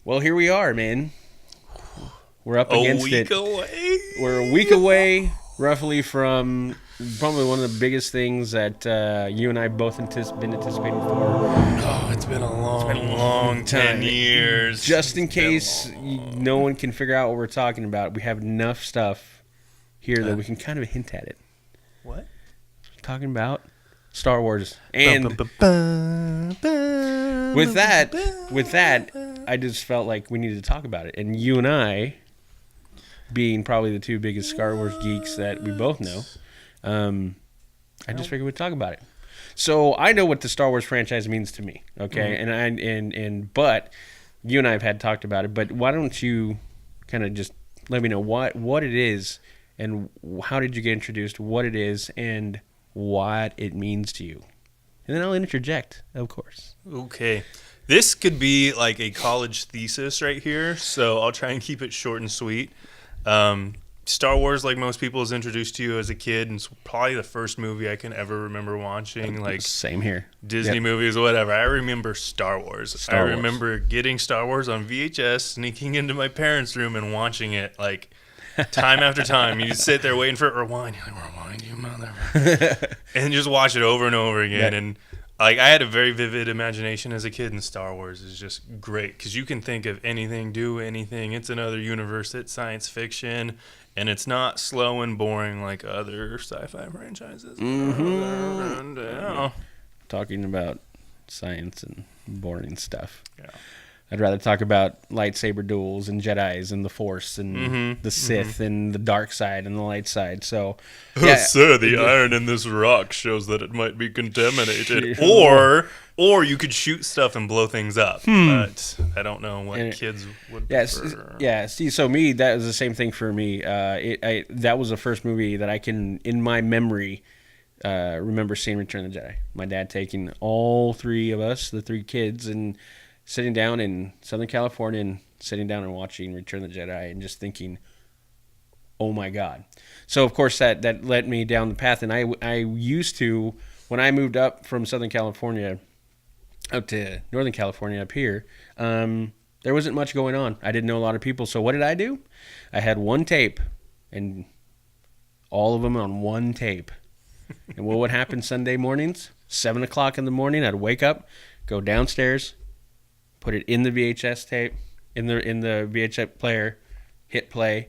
Well, here we are, man. We're up against it. Away. We're a week away, roughly, from probably one of the biggest things that you and I both been anticipating for Oh, it's been a long 10 years. Just in It's been case long. no one can figure out what we're talking about, we have enough stuff here that we can kind of hint at it. What? Talking about Star Wars. And with that, I just felt like we needed to talk about it. And you and I, being probably the two biggest Star Wars geeks that we both know, I just figured we'd talk about it. So I know what the Star Wars franchise means to me, okay? But you and I have had talked about it. But why don't you kind of just let me know what it is and how did you get introduced, what it is, and what it means to you. And then I'll interject, of course. Okay. This could be like a college thesis right here, so I'll try and keep it short and sweet. Star Wars, like most people, is introduced to you as a kid, and it's probably the first movie I can ever remember watching. Like Same here. Disney movies or whatever. I remember Star Wars. I remember getting Star Wars on VHS, sneaking into my parents' room and watching it like time after time. You sit there waiting for it to rewind. You're like, rewind, you mother. And just watch it over and over again. Yeah. And like I had a very vivid imagination as a kid, and Star Wars is just great because you can think of anything, do anything. It's another universe. It's science fiction, and it's not slow and boring like other sci-fi franchises. Mm-hmm. Yeah. Talking about science and boring stuff. Yeah. I'd rather talk about lightsaber duels and Jedis and the Force and the Sith and the dark side and the light side. So, yeah, Sir, the iron in this rock shows that it might be contaminated. Or you could shoot stuff and blow things up. But I don't know what kids would prefer. Yeah. See, so that was the same thing for me. That was the first movie that I can, in my memory, remember seeing Return of the Jedi. My dad taking all three of us, the three kids, and sitting down in Southern California and sitting down and watching Return of the Jedi and just thinking, oh my God. So, of course, that led me down the path. And I used to, when I moved up from Southern California up to Northern California up here, there wasn't much going on. I didn't know a lot of people. So what did I do? I had one tape and all of them on one tape. And what would happen Sunday mornings? 7 o'clock in the morning, I'd wake up, go downstairs, put it in the VHS tape, in the VHS player, hit play,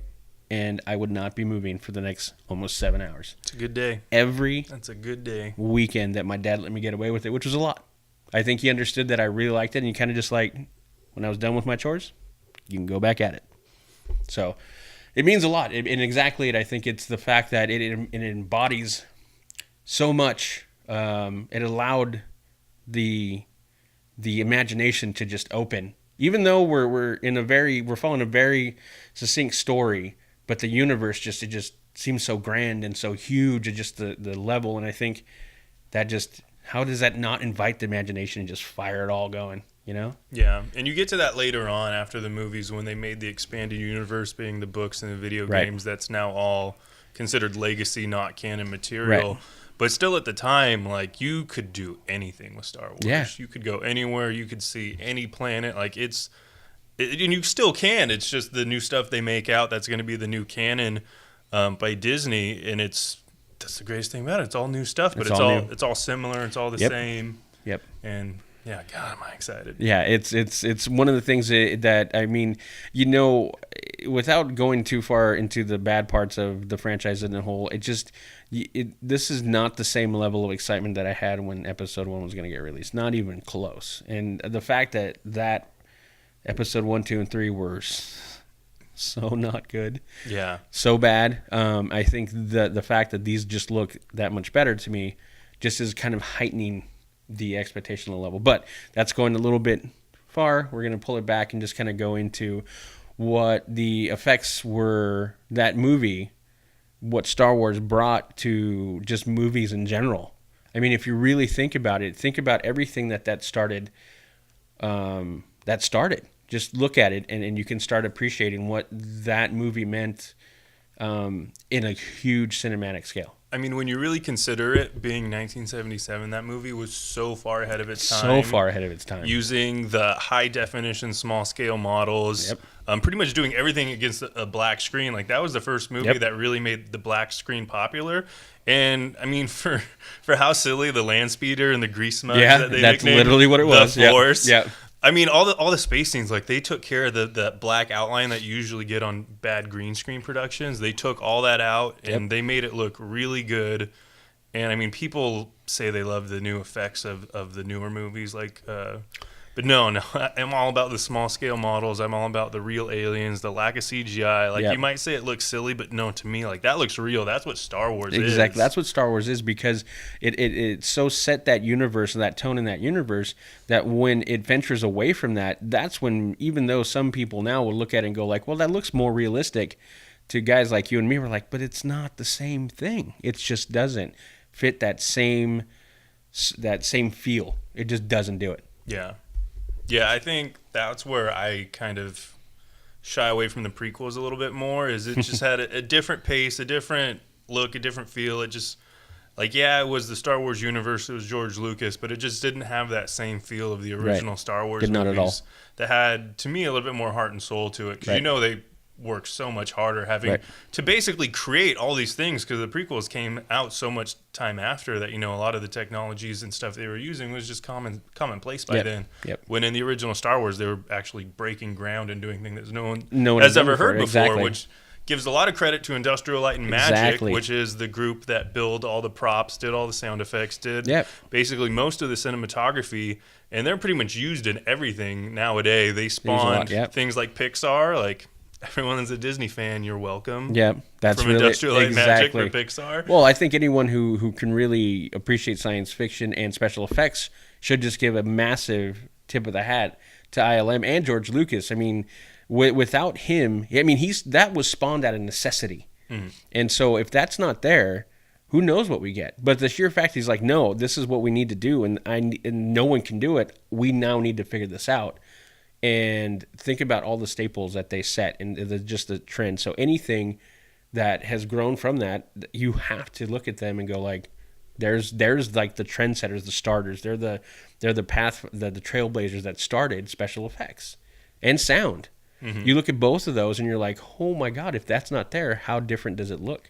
and I would not be moving for the next almost 7 hours. It's a good day. That's a good day. Weekend that my dad let me get away with it, which was a lot. I think he understood that I really liked it, and he kind of just like, when I was done with my chores, you can go back at it. So it means a lot. And exactly it, I think it's the fact that it embodies so much. It allowed the imagination to just open, even though we're following a very succinct story, but the universe just seems so grand and so huge at just the level. And I think that just, how does that not invite the imagination and just fire it all going, you know? Yeah, and you get to that later on after the movies when they made the expanded universe, being the books and the video games. That's now all considered legacy, not canon material. Right. But still at the time, like, you could do anything with Star Wars. Yeah. You could go anywhere. You could see any planet. Like, and you still can. It's just the new stuff they make out that's going to be the new canon by Disney. And that's the greatest thing about it. It's all new stuff, but it's all similar. It's all the same. Yep. And yeah, God, am I excited. Yeah, it's one of the things that I mean, you know, without going too far into the bad parts of the franchise as a whole, this is not the same level of excitement that I had when Episode 1 was going to get released. Not even close. And the fact that Episode 1, 2, and 3 were so not good. Yeah. So bad. I think the fact that these just look that much better to me just is kind of heightening the expectational level. But that's going a little bit far. We're going to pull it back and just kind of go into what the effects were, that movie, what Star Wars brought to just movies in general. I mean, if you really think about it, think about everything that started. Just look at it, and you can start appreciating what that movie meant in a huge cinematic scale. I mean, when you really consider it, being 1977, that movie was so far ahead of its time. So far ahead of its time. Using the high definition, small scale models. Yep. Pretty much doing everything against a black screen. Like, that was the first movie that really made the black screen popular. And I mean, for how silly the land speeder and the grease mugs that they that's nicknamed literally what it was. The Force. Yeah. I mean, all the space scenes, like, they took care of the black outline that you usually get on bad green screen productions. They took all that out and they made it look really good. And I mean, people say they love the new effects of the newer movies, like, but no, I'm all about the small scale models. I'm all about the real aliens, the lack of CGI. Like, you might say it looks silly, but no, to me, like, that looks real. That's what Star Wars is. Exactly. That's what Star Wars is, because it so set that universe and that tone in that universe that when it ventures away from that, that's when, even though some people now will look at it and go like, well, that looks more realistic, to guys like you and me, we're like, but it's not the same thing. It just doesn't fit that same feel. It just doesn't do it. Yeah. Yeah, I think that's where I kind of shy away from the prequels a little bit more, is it just had a different pace, a different look, a different feel. It just, like, it was the Star Wars universe, it was George Lucas, but it just didn't have that same feel of the original Star Wars movies. Not at all. That had, to me, a little bit more heart and soul to it, because they worked so much harder having to basically create all these things, because the prequels came out so much time after that, a lot of the technologies and stuff they were using was just commonplace by then. When in the original Star Wars, they were actually breaking ground and doing things that no one has ever heard before, which gives a lot of credit to Industrial Light and Magic, which is the group that built all the props, did all the sound effects, did basically most of the cinematography, and they're pretty much used in everything nowadays. They spawned things like Pixar, like, everyone's a Disney fan, you're welcome. Yeah, that's from really Industrial Light and Magic for Pixar. Well, I think anyone who can really appreciate science fiction and special effects should just give a massive tip of the hat to ILM and George Lucas. I mean, without him, that was spawned out of necessity. Mm-hmm. And so if that's not there, who knows what we get? But the sheer fact he's like, no, this is what we need to do, and no one can do it. We now need to figure this out. And think about all the staples that they set and just the trend. So anything that has grown from that, you have to look at them and go like, there's like the trendsetters, the starters. They're the path, the trailblazers that started special effects and sound. Mm-hmm. You look at both of those and you're like, oh my God, if that's not there, how different does it look?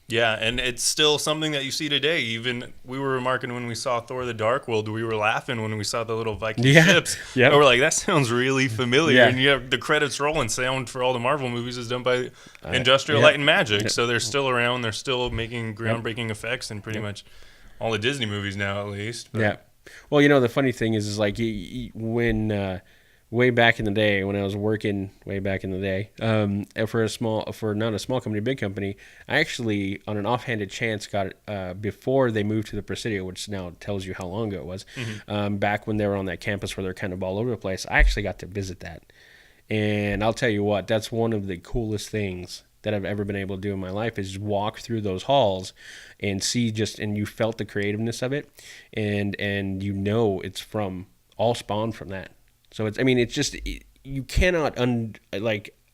Yeah, and it's still something that you see today. Even we were remarking when we saw Thor: The Dark World, we were laughing when we saw the little Viking ships. Yeah, we're like, that sounds really familiar. Yeah. And you have the credits rolling. Sound for all the Marvel movies is done by Industrial Light and Magic, so they're still around. They're still making groundbreaking effects in pretty much all the Disney movies now, at least. But. Yeah. Well, the funny thing is like when. Way back in the day, when I was working for not a small company, big company, I actually, on an offhanded chance, got before they moved to the Presidio, which now tells you how long ago it was, back when they were on that campus where they're kind of all over the place, I actually got to visit that. And I'll tell you what, that's one of the coolest things that I've ever been able to do in my life, is walk through those halls and see and you felt the creativeness of it, and it's all spawned from that. So it's just, you cannot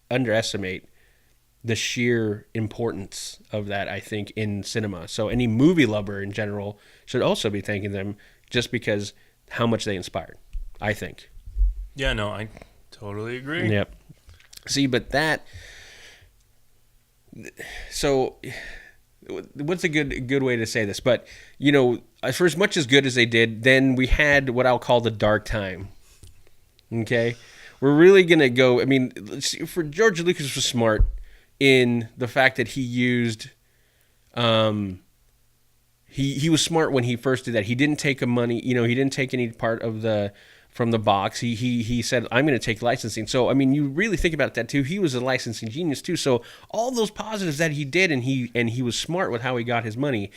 underestimate the sheer importance of that, I think, in cinema. So any movie lover in general should also be thanking them, just because how much they inspired, I think. Yeah, no, I totally agree. Yep. See, but so what's a good way to say this? But, for as much as good as they did, then we had what I'll call the dark time. Okay, we're really gonna go. For George Lucas was smart in the fact that he used, he was smart when he first did that. He didn't take he didn't take any part of from the box. He said, I'm going to take licensing. So you really think about that too. He was a licensing genius too. So all those positives that he did, and he was smart with how he got his money,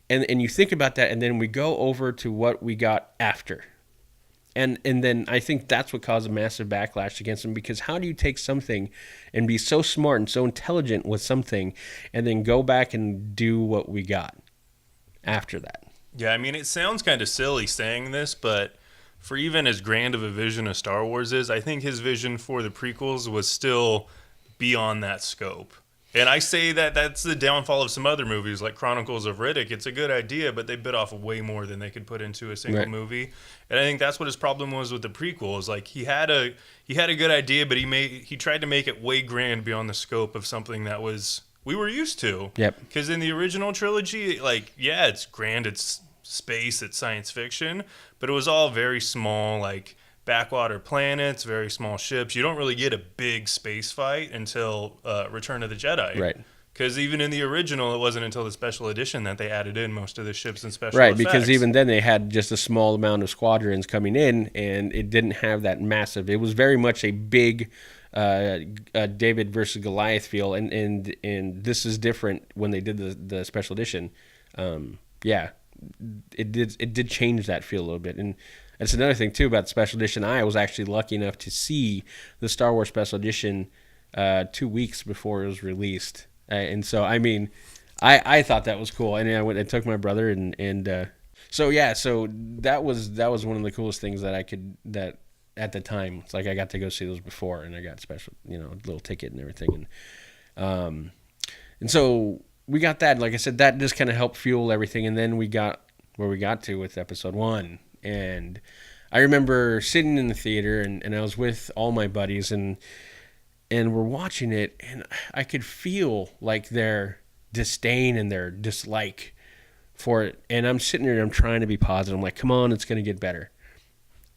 and you think about that, and then we go over to what we got after. And then I think that's what caused a massive backlash against him, because how do you take something and be so smart and so intelligent with something and then go back and do what we got after that? Yeah, it sounds kind of silly saying this, but for even as grand of a vision as Star Wars is, I think his vision for the prequels was still beyond that scope. And I say that that's the downfall of some other movies like Chronicles of Riddick. It's a good idea, but they bit off way more than they could put into a single movie. And I think that's what his problem was with the prequels. Like he had a good idea, but he tried to make it way grand beyond the scope of something that we were used to. Yep. Because in the original trilogy, like, yeah, it's grand, it's space, it's science fiction, but it was all very small, like backwater planets, very small ships. You don't really get a big space fight until Return of the Jedi. Right. Because even in the original, it wasn't until the special edition that they added in most of the ships and special effects. Because even then they had just a small amount of squadrons coming in, and it didn't have that massive. It was very much a big David versus Goliath feel, and this is different when they did the special edition. It did change that feel a little bit. And that's another thing too about the special edition. I was actually lucky enough to see the Star Wars special edition 2 weeks before it was released, and so I mean, I thought that was cool. And I went and took my brother, and so that was one of the coolest things that at the time. It's like I got to go see those before, and I got special, little ticket and everything, and so we got that. Like I said, that just kind of helped fuel everything, and then we got where we got to with episode 1. And I remember sitting in the theater, and I was with all my buddies, and we're watching it, and I could feel like their disdain and their dislike for it. And I'm sitting there and I'm trying to be positive. I'm like, come on, it's going to get better.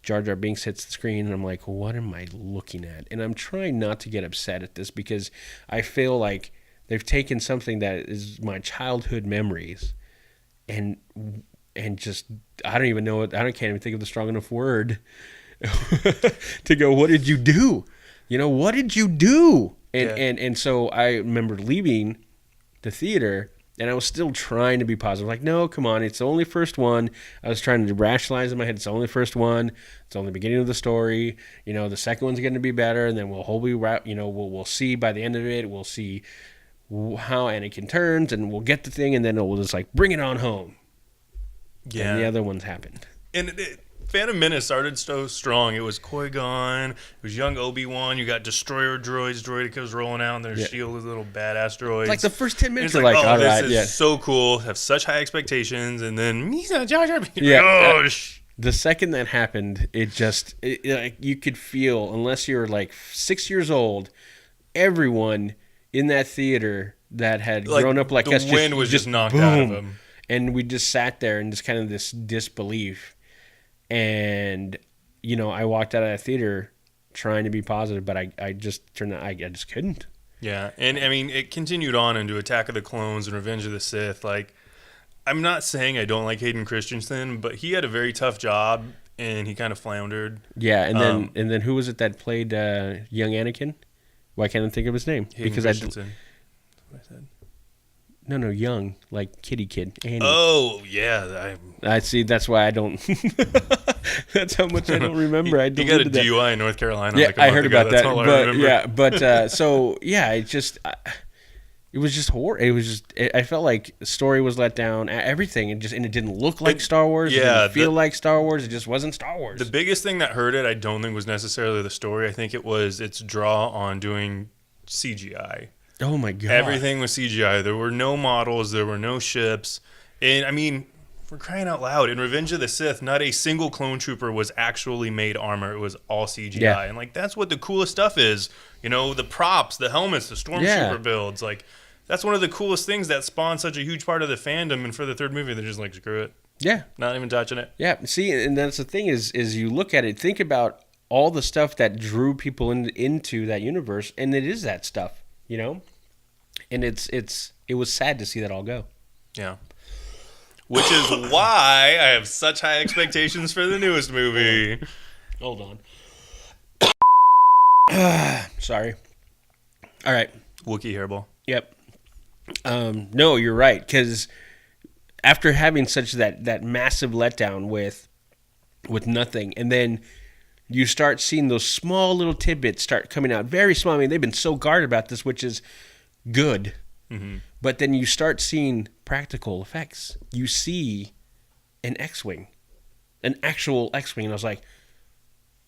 Jar Jar Binks hits the screen, and I'm like, what am I looking at? And I'm trying not to get upset at this because I feel like they've taken something that is my childhood memories and just, I don't even know it. Can't even think of the strong enough word to go, what did you do? What did you do? And so I remember leaving the theater, and I was still trying to be positive. Like, no, come on, it's the only first one. I was trying to rationalize in my head, it's the only first one. It's only the beginning of the story. The second one's going to be better, and then we'll see by the end of it. We'll see how Anakin turns, and we'll get the thing, and then we'll just like bring it on home. Yeah, and the other ones happened. And Phantom Menace started so strong. It was Qui-Gon, it was young Obi-Wan. You got destroyer droids. Droidekas rolling out, and their shield is little badass droids. Like the first 10 minutes are like, all right, this is so cool. Have such high expectations, and then Jar Jar. The second that happened, like you could feel, unless you're like 6 years old, everyone in that theater that had grown up like us, the wind was just knocked boom, out of them. And we just sat there in just kind of this disbelief. And, I walked out of that theater trying to be positive, but I just turned out, I just couldn't. Yeah. And I mean, it continued on into Attack of the Clones and Revenge of the Sith. Like, I'm not saying I don't like Hayden Christensen, but he had a very tough job and he kind of floundered. Yeah. And then who was it that played young Anakin? Why can't I think of his name? Hayden Christensen. That's what I said. No, young, like kitty kid. Annie. Oh, yeah. I see. That's why I don't. That's how much I don't remember. I you got a DUI in North Carolina. Yeah, I heard about that. It was just horror. It was just. I felt like the story was let down. Everything, and it didn't look like Star Wars. Yeah, it didn't feel like Star Wars. It just wasn't Star Wars. The biggest thing that hurt it, I don't think, was necessarily the story. I think it was its draw on doing CGI. Oh my God! Everything was CGI. There were no models. There were no ships. And I mean, for crying out loud, in Revenge of the Sith, not a single clone trooper was actually made armor. It was all CGI. Yeah. And like that's what the coolest stuff is. The props, the helmets, the stormtrooper builds. Like that's one of the coolest things that spawned such a huge part of the fandom. And for the third movie, they're just like, screw it. Yeah, not even touching it. Yeah. See, and that's the thing is you look at it, think about all the stuff that drew people into that universe, and it is that stuff. And it was sad to see that all go. Yeah. Which is why I have such high expectations for the newest movie. Hold on. Sorry. All right. Wookiee hairball. Yep. No, you're right. Because after having such that massive letdown with nothing, and then you start seeing those small little tidbits start coming out, very small. I mean, they've been so guarded about this, which is good. Mm-hmm. But then you start seeing practical effects. You see an X-Wing, an actual X-Wing. And I was like,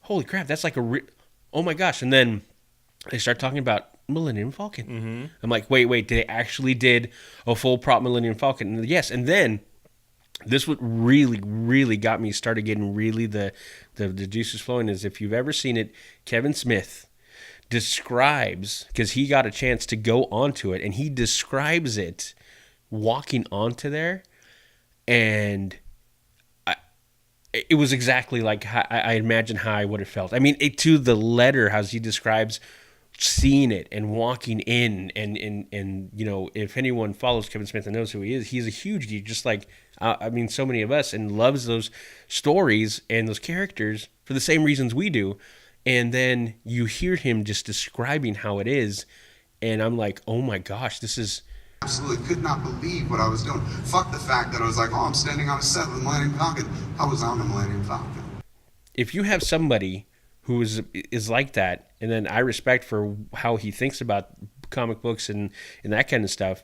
holy crap, that's like oh my gosh. And then they start talking about Millennium Falcon. Mm-hmm. I'm like, wait, they actually did a full prop Millennium Falcon? And yes, and then this what really got me started getting really the juices flowing is if you've ever seen it, Kevin Smith describes, because he got a chance to go onto it, and he describes it walking onto there, and it was exactly like how I imagine how I would have felt. I mean, to the letter, how he describes seeing it and walking in, and you know, if anyone follows Kevin Smith and knows who he is, he's a huge geek, just like I mean, so many of us, and loves those stories and those characters for the same reasons we do. And then you hear him just describing how it is, and I'm like, oh my gosh, this is... Absolutely could not believe what I was doing. Fuck the fact that I was like, oh, I'm standing on a set with the Millennium Falcon. I was on the Millennium Falcon. If you have somebody who is like that, and then I respect for how he thinks about comic books and that kind of stuff,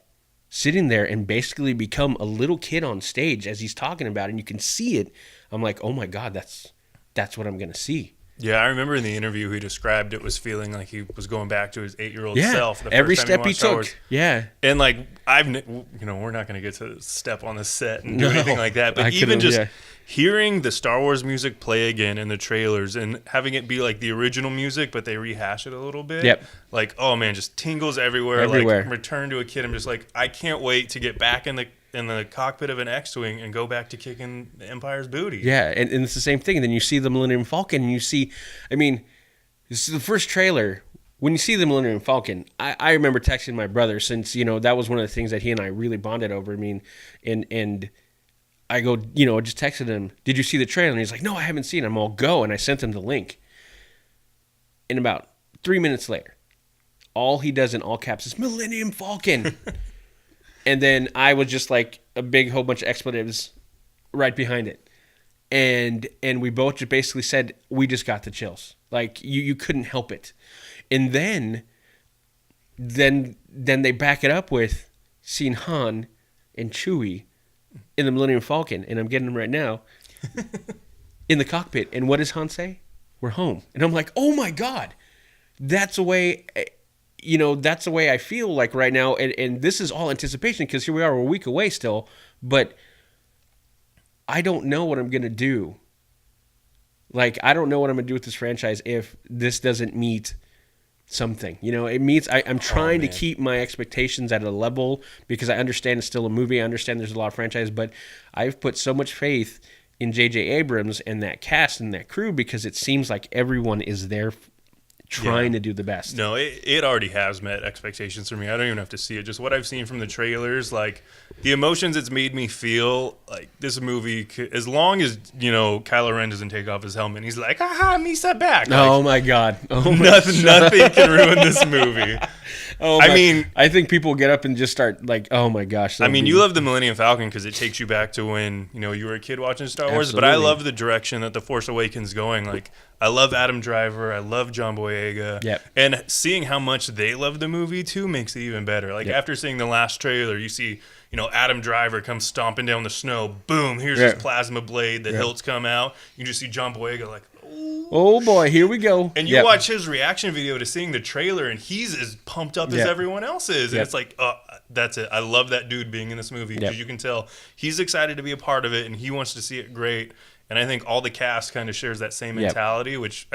sitting there and basically become a little kid on stage as he's talking about it, and you can see it, I'm like, oh my God, that's what I'm going to see. Yeah, I remember in the interview he described it was feeling like he was going back to his 8-year-old self. The every first step time he took. Yeah, and like we're not going to get to step on the set and do anything like that. But even just hearing the Star Wars music play again in the trailers and having it be like the original music, but they rehash it a little bit. Yep. Like, oh man, just tingles everywhere. Like Return to a Kid. I'm just like, I can't wait to get back in the cockpit of an X-Wing and go back to kicking the Empire's booty. Yeah, and it's the same thing. And then you see the Millennium Falcon, and you see, I mean, this is the first trailer. When you see the Millennium Falcon, I remember texting my brother, since, you know, that was one of the things that he and I really bonded over. I mean, and I go, you know, I just texted him, did you see the trailer? And he's like, no, I haven't seen it. I'm all go. And I sent him the link. And about 3 minutes later, all he does in all caps is Millennium Falcon. And then I was just like a big whole bunch of expletives right behind it. And we both just basically said, we just got the chills. Like, you couldn't help it. And then they back it up with seeing Han and Chewie in the Millennium Falcon, and I'm getting them right now, in the cockpit. And what does Han say? We're home. And I'm like, oh my God, that's the way... You know, that's the way I feel like right now, and this is all anticipation, because here we are, we're a week away still, but I don't know what I'm going to do. Like, I don't know what I'm going to do with this franchise if this doesn't meet something. You know, it meets, I'm trying to keep my expectations at a level, because I understand it's still a movie, I understand there's a lot of franchise, but I've put so much faith in J.J. Abrams and that cast and that crew, because it seems like everyone is there trying to do the best. No, it already has met expectations for me. I don't even have to see it. Just what I've seen from the trailers, like the emotions it's made me feel, like this movie, as long as, you know, Kylo Ren doesn't take off his helmet, he's like, aha, Misa back. Like, oh my God. Nothing can ruin this movie. I think people get up and just start like, oh my gosh. I mean, you love the Millennium Falcon because it takes you back to when, you know, you were a kid watching Star Wars. Absolutely. But I love the direction that The Force Awakens going. Like, I love Adam Driver. I love John Boyega. Yep. And seeing how much they love the movie, too, makes it even better. Like, after seeing the last trailer, you see, you know, Adam Driver comes stomping down the snow. Boom, here's his plasma blade. The hilts come out. You just see John Boyega like, oh boy, here we go. And you watch his reaction video to seeing the trailer, and he's as pumped up as everyone else is. And it's like, oh, that's it. I love that dude being in this movie, because you can tell he's excited to be a part of it, and he wants to see it great. And I think all the cast kind of shares that same mentality, which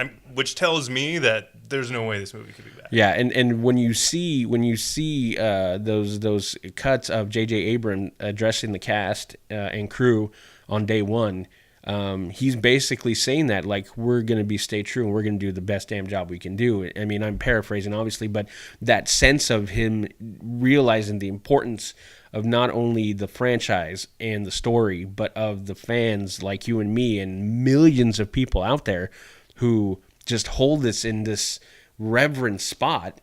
tells me that there's no way this movie could be bad. Yeah, and when you see those cuts of J.J. Abrams addressing the cast and crew on day one, he's basically saying that, like, we're going to stay true and we're going to do the best damn job we can do. I mean, I'm paraphrasing, obviously, but that sense of him realizing the importance of not only the franchise and the story, but of the fans like you and me and millions of people out there who just hold this in this reverent spot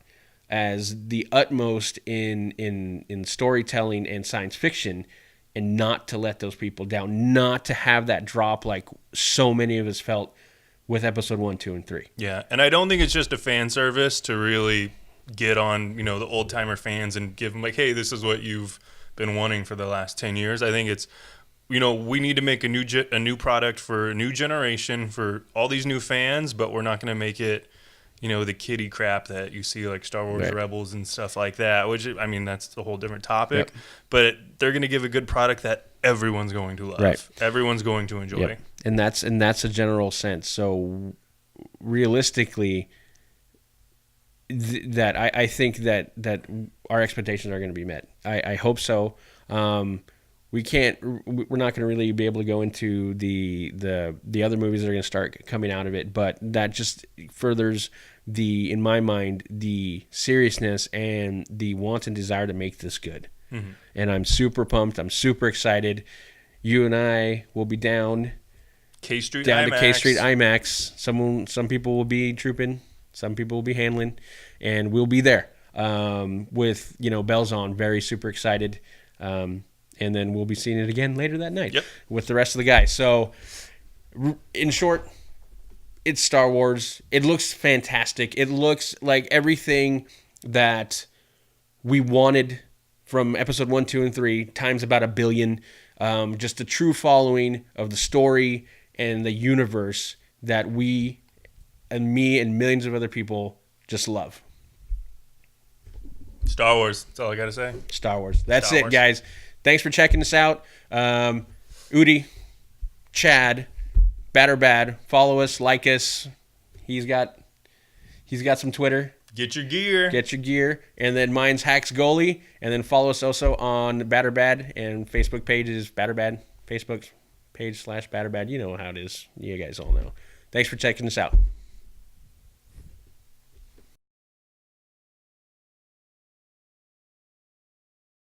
as the utmost in storytelling and science fiction, and not to let those people down, not to have that drop like so many of us felt with episode 1, 2, and 3. Yeah, and I don't think it's just a fan service to really get on, you know, the old timer fans and give them like, hey, this is what you've been wanting for the last 10 years. I think it's, you know, we need to make a new product for a new generation, for all these new fans, but we're not going to make it, the kiddie crap that you see like Star Wars Right. Rebels and stuff like that, which, I mean, that's a whole different topic. Yep. But they're going to give a good product that everyone's going to love. Right. Everyone's going to enjoy. Yep. And that's a general sense. So realistically, that I think that our expectations are going to be met. I hope so. We're not going to really be able to go into the other movies that are going to start coming out of it, but that just furthers in my mind, the seriousness and the want and desire to make this good. Mm-hmm. And I'm super pumped. I'm super excited. You and I will be down K Street down IMAX. to K Street IMAX. Some people will be trooping, some people will be handling, and we'll be there with bells on. Very super excited. And then we'll be seeing it again later that night with the rest of the guys. So, in short, it's Star Wars. It looks fantastic. It looks like everything that we wanted from episode 1, 2, and 3 times about 1 billion. Just a true following of the story and the universe that we and me and millions of other people just love. Star Wars. That's all I got to say. Star Wars. That's Star it, Wars. guys. Thanks for checking us out. Udi, Chad, Bad or Bad. Follow us, like us. He's got some Twitter. Get your gear. And then mine's Hacks Goalie. And then follow us also on Bad or Bad, and Facebook page is Bad or Bad. Facebook page /Bad or Bad. You know how it is. You guys all know. Thanks for checking us out.